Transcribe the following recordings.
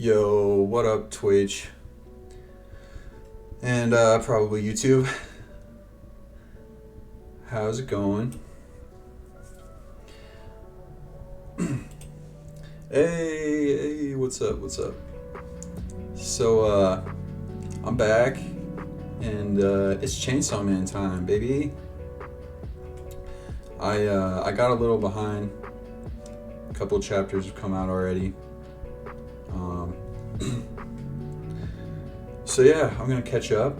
Yo, what up, Twitch? And probably YouTube. How's it going? Hey, what's up? So, I'm back, and it's Chainsaw Man time, baby. I got a little behind. A couple chapters have come out already. So yeah, I'm gonna catch up.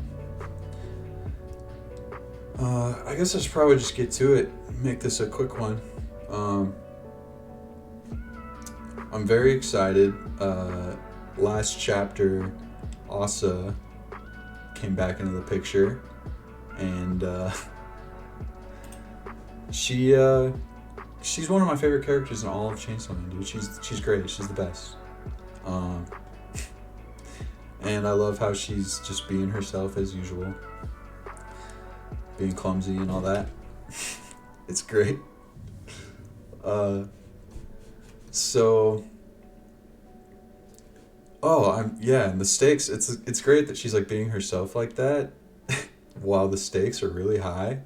I guess I should probably just get to it. Make this a quick one. I'm very excited. Last chapter, Asa came back into the picture, and she's one of my favorite characters in all of Chainsaw Man, dude. She's great. She's the best. And I love how she's just being herself as usual, being clumsy and all that. It's great. And the stakes. It's great that she's like being herself like that, while the stakes are really high.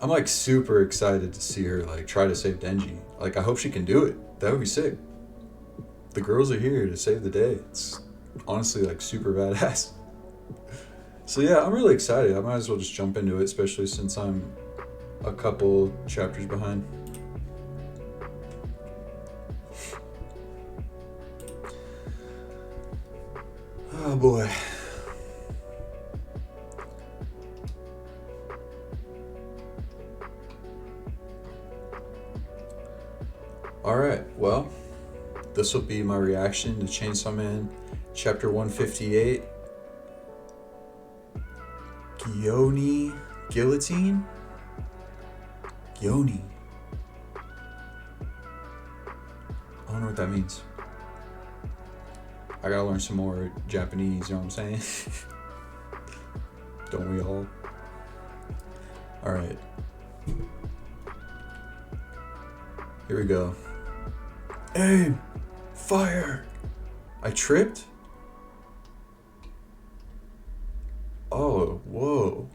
I'm like super excited to see her like try to save Denji. Like I hope she can do it. That would be sick. The girls are here to save the day. It's honestly like super badass. So yeah, I'm really excited. I might as well just jump into it, especially since I'm a couple chapters behind. Oh boy. Alright, well, this will be my reaction to Chainsaw Man Chapter 158. Guillotine? Gyoni. I don't know what that means. I gotta learn some more Japanese, you know what I'm saying? Don't we all? Alright. Here we go. Aim! Fire! I tripped? Oh, whoa.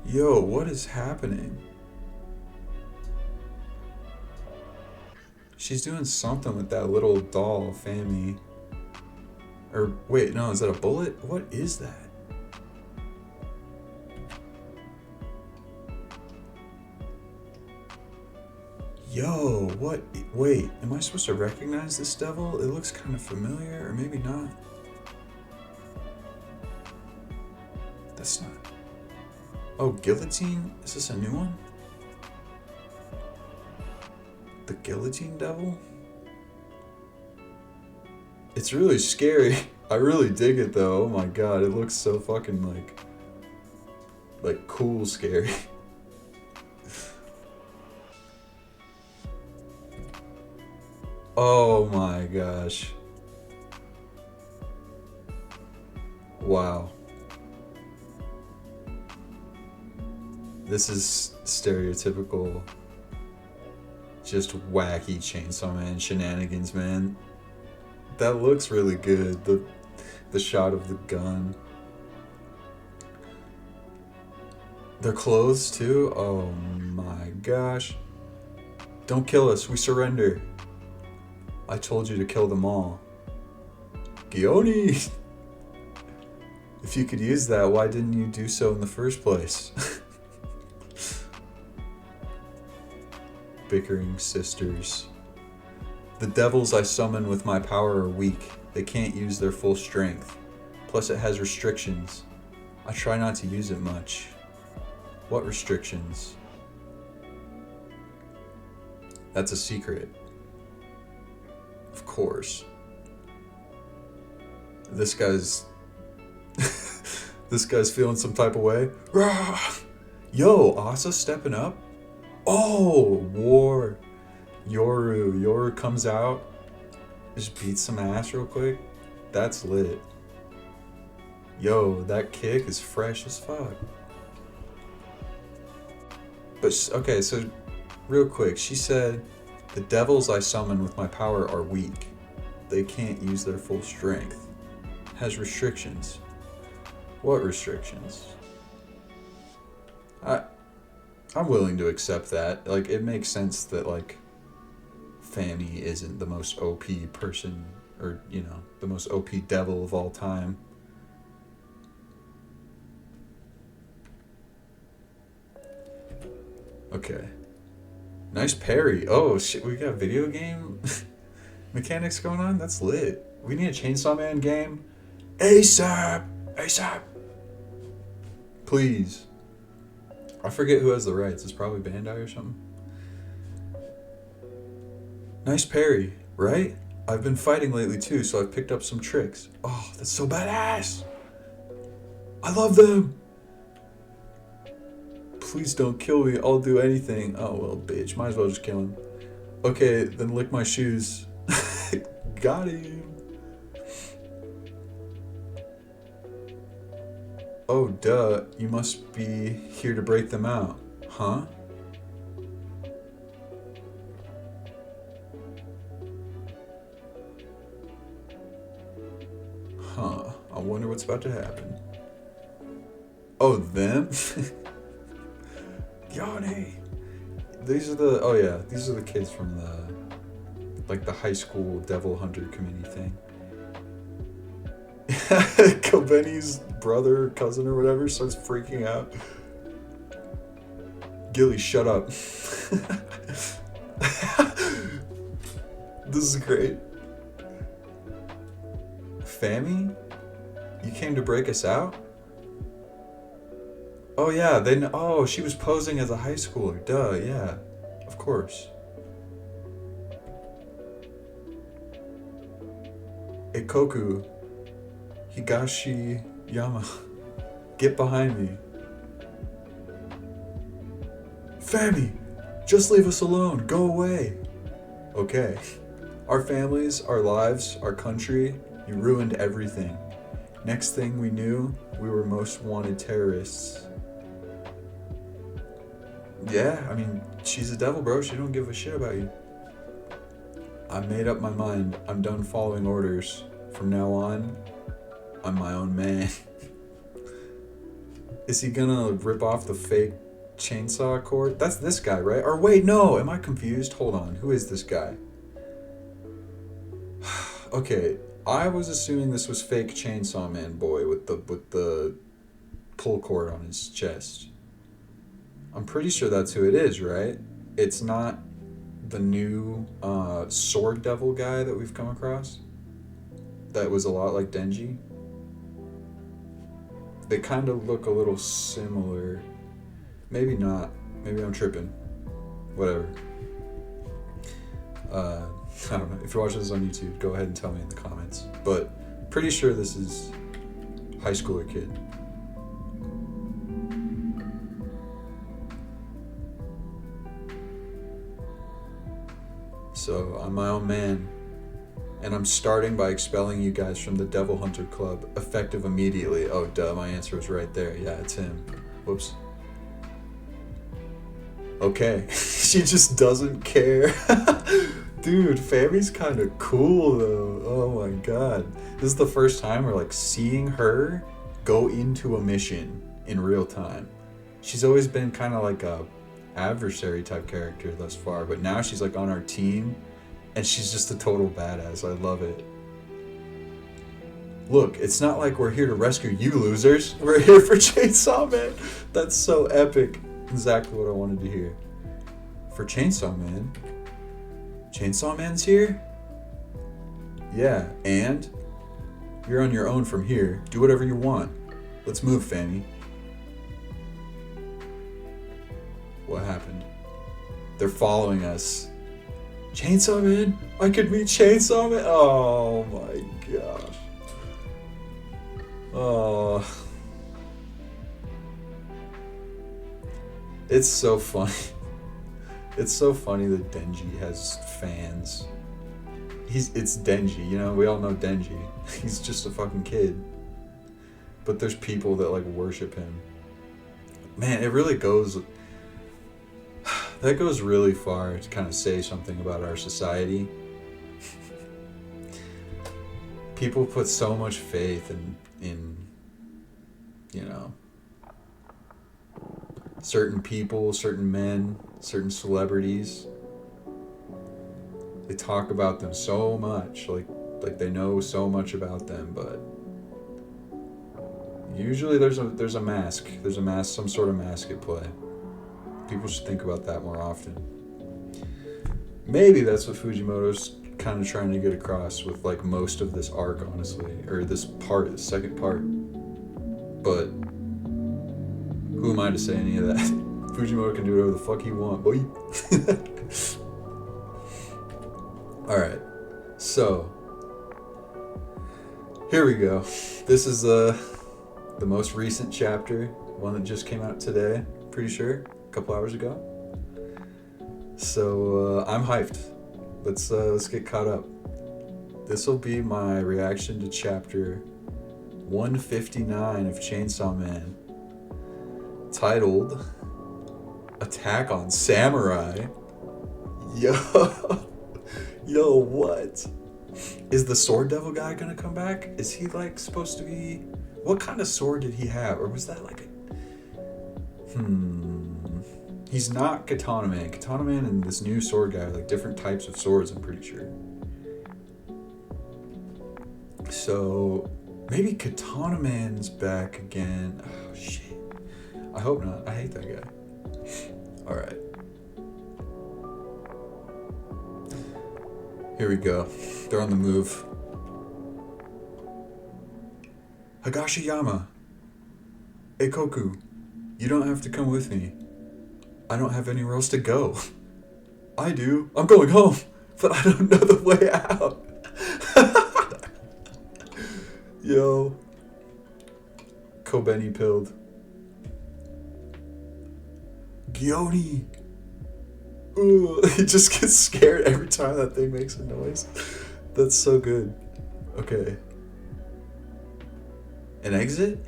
Yo, what is happening? She's doing something with that little doll, Fammy. Or, wait, no, is that a bullet? What is that? Yo, what? Wait, am I supposed to recognize this devil? It looks kind of familiar, or maybe not. That's not... Oh, Guillotine? Is this a new one? The Guillotine Devil? It's really scary. I really dig it though. Oh my god, it looks so fucking like cool scary. Oh my gosh. Wow. This is stereotypical, just wacky Chainsaw Man shenanigans, man. That looks really good. The shot of the gun. Their clothes too? Oh my gosh. Don't kill us, we surrender. I told you to kill them all. Gyoni! If you could use that, why didn't you do so in the first place? Bickering sisters. The devils I summon with my power are weak. They can't use their full strength. Plus it has restrictions. I try not to use it much. What restrictions? That's a secret. Of course. This guy's feeling some type of way. Rah! Yo, Asa stepping up. Oh, war. Yoru comes out, just beats some ass real quick. That's lit. Yo, that kick is fresh as fuck. But okay, so real quick, she said, "The devils I summon with my power are weak. They can't use their full strength. Has restrictions." What restrictions? I I'm willing to accept that. Like, it makes sense that like Fanny isn't the most OP person, or the most OP devil of all time. Okay. Nice parry. Oh shit, we got video game mechanics going on? That's lit. We need a Chainsaw Man game. ASAP! ASAP! Please. I forget who has the rights. It's probably Bandai or something. Nice parry, right? I've been fighting lately too, so I've picked up some tricks. Oh, that's so badass! I love them! Please don't kill me. I'll do anything. Oh, well, bitch. Might as well just kill him. Okay, then lick my shoes. Got him. Oh, duh. You must be here to break them out. Huh? Huh. I wonder what's about to happen. Oh, them? Yanni! These are the kids from the high school devil hunter committee thing. Kobeni's brother, cousin, or whatever starts freaking out. Gilly, shut up. This is great. Fammy? You came to break us out? Oh yeah, she was posing as a high schooler. Duh, yeah. Of course. Ikoku Higashi Yama. Get behind me. Fammy, just leave us alone. Go away. Okay. Our families, our lives, our country, you ruined everything. Next thing we knew, we were most wanted terrorists. Yeah, I mean, she's a devil, bro. She don't give a shit about you. I made up my mind. I'm done following orders. From now on, I'm my own man. Is he gonna rip off the fake chainsaw cord? That's this guy, right? Or wait, no, am I confused? Hold on, who is this guy? Okay, I was assuming this was fake Chainsaw Man boy with the pull cord on his chest. I'm pretty sure that's who it is, right? It's not the new sword devil guy that we've come across. That was a lot like Denji. They kind of look a little similar. Maybe not. Maybe I'm tripping. Whatever. I don't know. If you're watching this on YouTube, go ahead and tell me in the comments. But pretty sure this is high schooler kid. So I'm my own man, and I'm starting by expelling you guys from the Devil Hunter Club, effective immediately. Oh duh, my answer was right there. Yeah, it's him. Whoops. Okay, she just doesn't care. Dude, Fammy's kind of cool though. Oh my god. This is the first time we're like seeing her go into a mission in real time. She's always been kind of like a adversary type character thus far, but now she's like on our team and she's just a total badass. I love it. Look, it's not like we're here to rescue you losers. We're here for Chainsaw Man. That's so epic. Exactly what I wanted to hear. For Chainsaw Man? Chainsaw Man's here? Yeah, and? You're on your own from here. Do whatever you want. Let's move, Fanny. What happened? They're following us. Chainsaw Man? I could meet Chainsaw Man? Oh my gosh. Oh. It's so funny. It's so funny that Denji has fans. It's Denji, you know, we all know Denji. He's just a fucking kid. But there's people that like worship him. Man, it really goes That goes really far to kind of say something about our society. People put so much faith in you know, certain people, certain men, certain celebrities. They talk about them so much, like they know so much about them, but usually there's a mask. There's a mask, some sort of mask at play. People should think about that more often. Maybe that's what Fujimoto's kind of trying to get across with like most of this arc, honestly, or this part, the second part. But who am I to say any of that? Fujimoto can do whatever the fuck he wants, boy. Alright, so here we go. This is the most recent chapter, one that just came out today, pretty sure, a couple hours ago. So I'm hyped. Let's get caught up. This will be my reaction to chapter 159 of Chainsaw Man, titled Attack on Samurai. Yo, what? Is the Sword Devil guy gonna come back? Is he like supposed to be... What kind of sword did he have? Or was that like a... He's not Katana Man. Katana Man and this new sword guy are like different types of swords, I'm pretty sure. So maybe Katana Man's back again. Oh shit. I hope not. I hate that guy. Alright. Here we go. They're on the move. Higashiyama. Eikoku. You don't have to come with me. I don't have anywhere else to go. I do. I'm going home, but I don't know the way out. Yo. Kobeni pilled. Gioni. Ooh, he just gets scared every time that thing makes a noise. That's so good. Okay. An exit?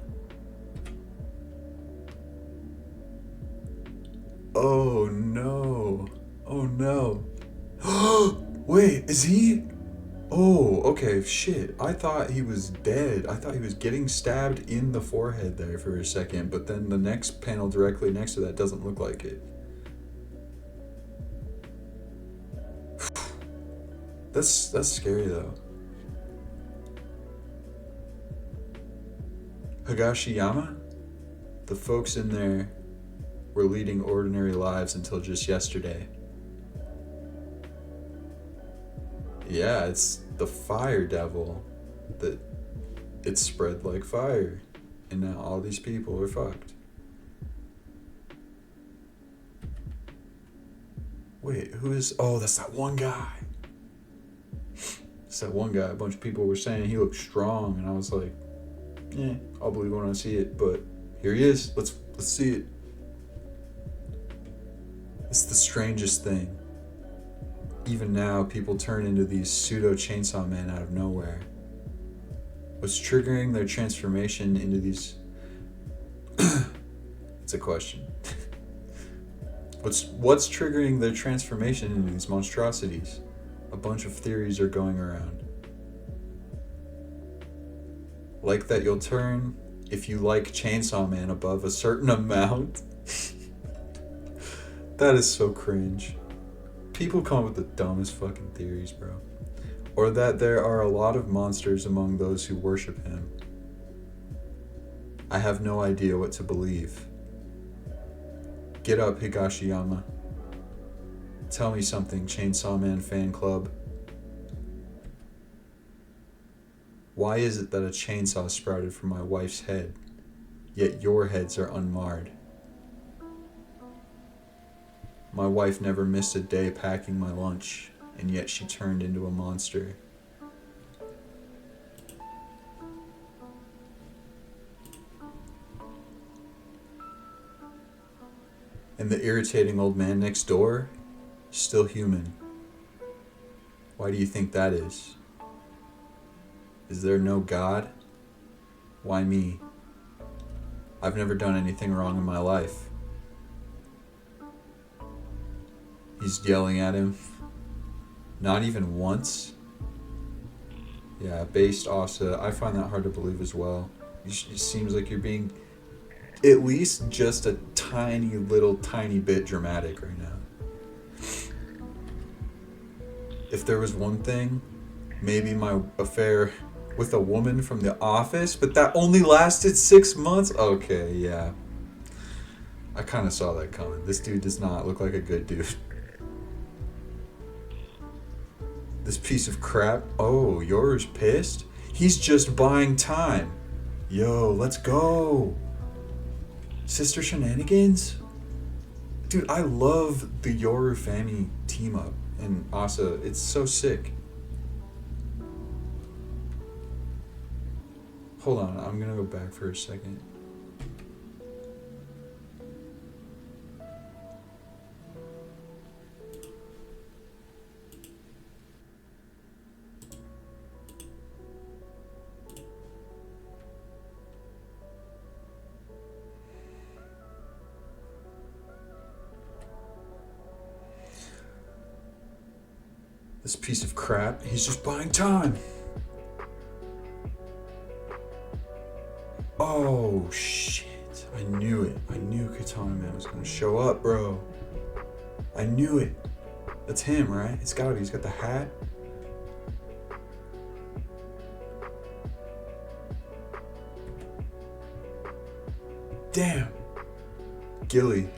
Oh no. Oh no. Wait, is he? Oh, okay, shit. I thought he was dead. I thought he was getting stabbed in the forehead there for a second, but then the next panel directly next to that doesn't look like it. That's scary though. Higashiyama? The folks in there were leading ordinary lives until just yesterday. Yeah, it's the fire devil that it spread like fire, and now all these people are fucked. Wait, who is... Oh, that's that one guy. It's that one guy. A bunch of people were saying he looked strong, and I was like, yeah, I'll believe it when I see it, but here he is. Let's see it. It's the strangest thing. Even now, people turn into these pseudo chainsaw men out of nowhere. What's triggering their transformation into these... It's a question. What's triggering their transformation into these monstrosities? A bunch of theories are going around. Like that you'll turn if you like Chainsaw Man above a certain amount. That is so cringe. People come up with the dumbest fucking theories, bro. Or that there are a lot of monsters among those who worship him. I have no idea what to believe. Get up, Higashiyama. Tell me something, Chainsaw Man fan club. Why is it that a chainsaw sprouted from my wife's head, yet your heads are unmarred? My wife never missed a day packing my lunch, and yet she turned into a monster. And the irritating old man next door, still human. Why do you think that is? Is there no God? Why me? I've never done anything wrong in my life. He's yelling at him. Not even once. Yeah, based Asa. I find that hard to believe as well. It seems like you're being at least just a tiny bit dramatic right now. If there was one thing, maybe my affair with a woman from the office, but that only lasted 6 months? Okay, yeah. I kind of saw that coming. This dude does not look like a good dude. This piece of crap. Oh, Yoru's pissed? He's just buying time. Yo, let's go. Sister shenanigans? Dude, I love the Yoru Fami team up and Asa. It's so sick. Hold on, I'm gonna go back for a second. This piece of crap, he's just buying time. Oh, shit. I knew it. I knew Katana Man was going to show up, bro. I knew it. That's him, right? It's gotta be. He's got the hat. Damn. Gilly.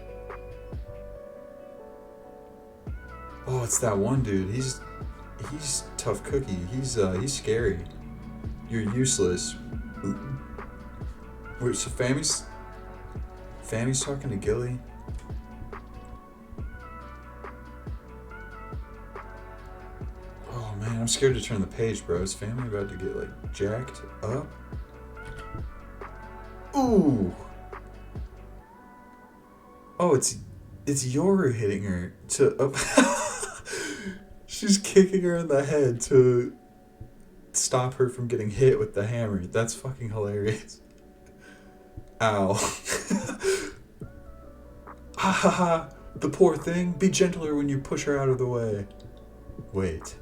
Oh, it's that one dude. He's tough cookie. He's scary. You're useless. Wait, so Fami's talking to Gilly? Oh man, I'm scared to turn the page, bro. Is Fami about to get like jacked up? Ooh. Oh, it's Yoru hitting her to she's kicking her in the head to stop her from getting hit with the hammer. That's fucking hilarious. Ow. Ha ha ha. The poor thing. Be gentler when you push her out of the way. Wait.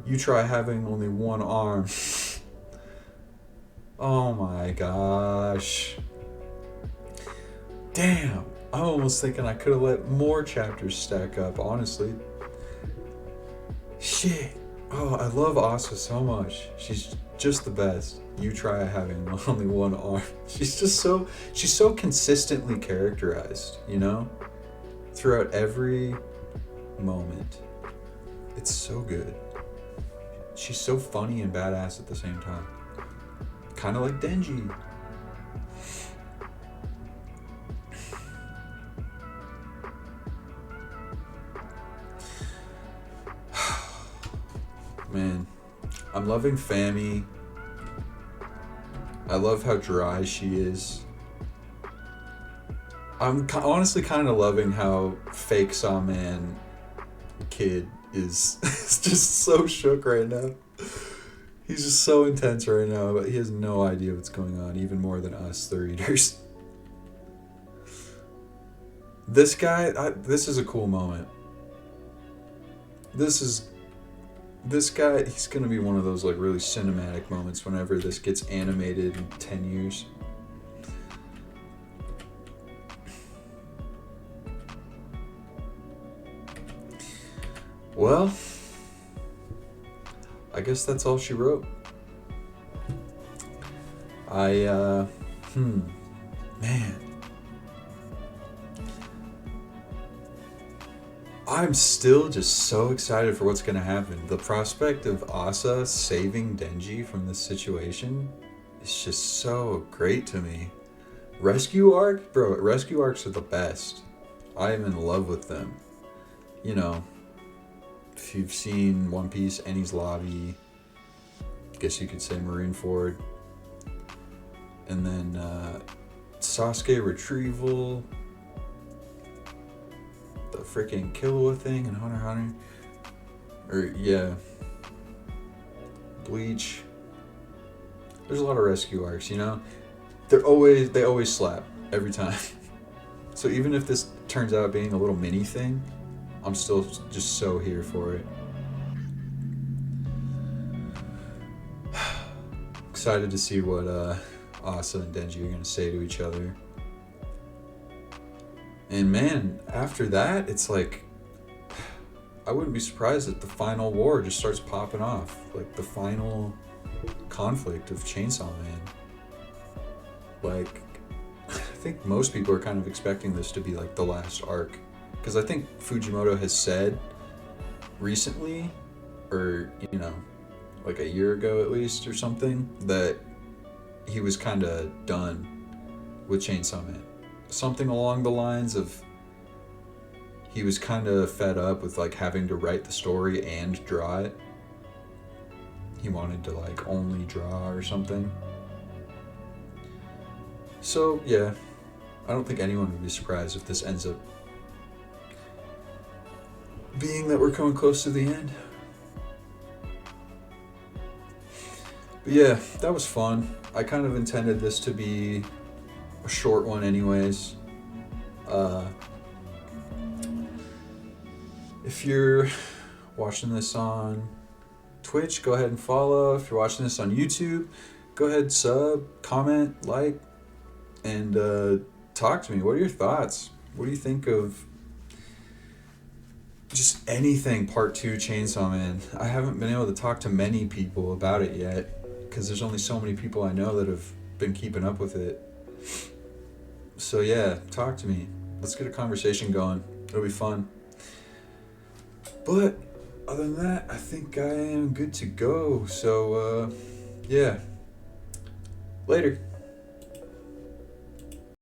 You try having only one arm. Oh my gosh. Damn. I'm almost thinking I could have let more chapters stack up, honestly. Shit. Oh, I love Asa so much. She's just the best. You try having only one arm. She's so consistently characterized, you know? Throughout every moment. It's so good. She's so funny and badass at the same time. Kind of like Denji. Man, I'm loving Fami. I love how dry she is. I'm honestly kind of loving how fake Sawman kid is just so shook right now. He's just so intense right now, but he has no idea what's going on, even more than us, the readers. This guy, this is a cool moment. This guy, he's gonna be one of those like really cinematic moments whenever this gets animated in 10 years. Well, I guess that's all she wrote. Man. I'm still just so excited for what's gonna happen. The prospect of Asa saving Denji from this situation is just so great to me. Rescue arc? Bro, rescue arcs are the best. I am in love with them. You know, if you've seen One Piece, Enies Lobby, I guess you could say Marineford, and then Sasuke Retrieval, the freaking Killua thing in Hunter x Hunter, or yeah, Bleach. There's a lot of rescue arcs, you know. They always slap every time. So even if this turns out being a little mini thing, I'm still just so here for it. Excited to see what Asa and Denji are going to say to each other. And man, after that, it's like, I wouldn't be surprised if the final war just starts popping off. Like the final conflict of Chainsaw Man. Like, I think most people are kind of expecting this to be like the last arc. Because I think Fujimoto has said recently, or, you know, like a year ago at least or something, that he was kind of done with Chainsaw Man. Something along the lines of he was kind of fed up with like having to write the story and draw it. He wanted to like only draw or something. So yeah, I don't think anyone would be surprised if this ends up being that we're coming close to the end. But yeah, that was fun. I kind of intended this to be a short one anyways. If you're watching this on Twitch, go ahead and follow. If you're watching this on YouTube, go ahead, sub, comment, like, and talk to me. What are your thoughts? What do you think of just anything Part 2 Chainsaw Man? I haven't been able to talk to many people about it yet because there's only so many people I know that have been keeping up with it. So yeah, talk to me. Let's get a conversation going. It'll be fun. But other than that, I think I am good to go. So yeah, later.